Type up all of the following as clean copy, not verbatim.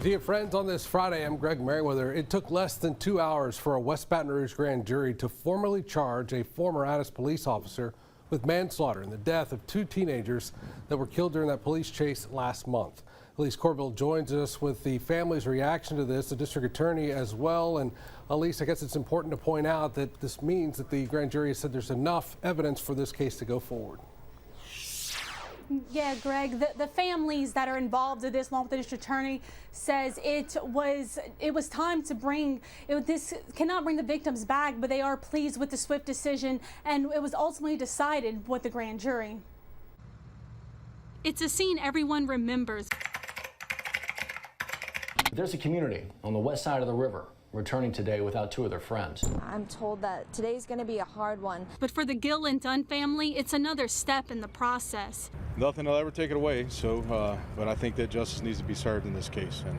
Dear friends, on this Friday, I'm Greg Merriweather. It took less than 2 hours for a West Baton Rouge grand jury to formally charge a former Addis police officer with manslaughter in the death of 2 teenagers that were killed during that police chase last month. Elise Corville joins us with the family's reaction to this, the district attorney as well. And Elise, I guess it's important to point out that this means that the grand jury has said there's enough evidence for this case to go forward. Yeah, Greg, the families that are involved in this, along with the district attorney, says it was time to bring this cannot bring the victims back, but they are pleased with the swift decision, and it was ultimately decided with the grand jury. It's a scene everyone remembers. There's a community on the west side of the river returning today without 2 of their friends. I'm told that today's going to be a hard one. But for the Gill and Dunn family, it's another step in the process. Nothing will ever take it away, but I think that justice needs to be served in this case, and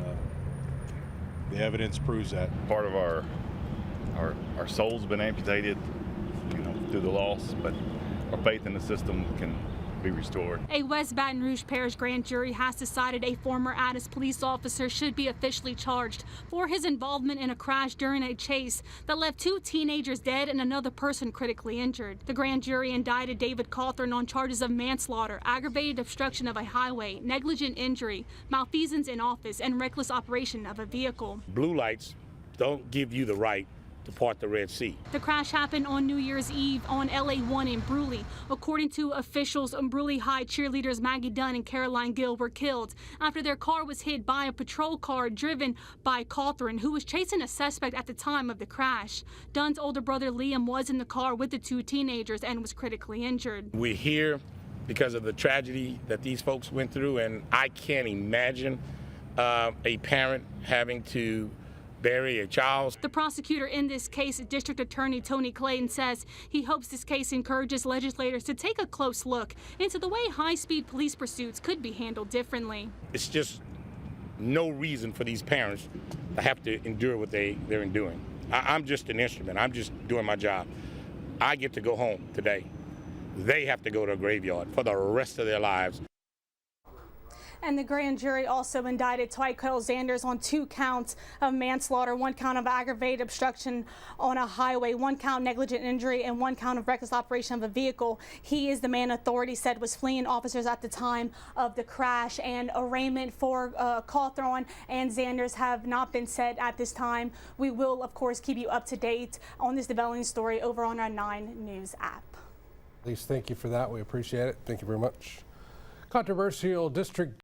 the evidence proves that. Part of our soul's been amputated, through the loss, but our faith in the system can be restored. A West Baton Rouge Parish grand jury has decided a former Addis police officer should be officially charged for his involvement in a crash during a chase that left 2 teenagers dead and another person critically injured. The grand jury indicted David Cawthorn on charges of manslaughter, aggravated obstruction of a highway, negligent injury, malfeasance in office, and reckless operation of a vehicle. Blue lights don't give you the right to part the Red Sea. The crash happened on New Year's Eve on LA1 in Bruley. According to officials, Bruley High cheerleaders Maggie Dunn and Caroline Gill were killed after their car was hit by a patrol car driven by Cawthorn, who was chasing a suspect at the time of the crash. Dunn's older brother Liam was in the car with the 2 teenagers and was critically injured. We're here because of the tragedy that these folks went through, and I can't imagine a parent having to bury a child. The prosecutor in this case, District Attorney Tony Clayton, says he hopes this case encourages legislators to take a close look into the way high-speed police pursuits could be handled differently. It's just no reason for these parents to have to endure what they're enduring. I'm just an instrument. I'm just doing my job. I get to go home today. They have to go to a graveyard for the rest of their lives. And the grand jury also indicted Twycole Zanders on 2 counts of manslaughter, 1 count of aggravated obstruction on a highway, 1 count negligent injury, and 1 count of reckless operation of a vehicle. He is the man authorities said was fleeing officers at the time of the crash, and arraignment for Cawthorn and Zanders have not been set at this time. We will, of course, keep you up to date on this developing story over on our 9 News app. Elise, thank you for that. We appreciate it. Thank you very much. Controversial district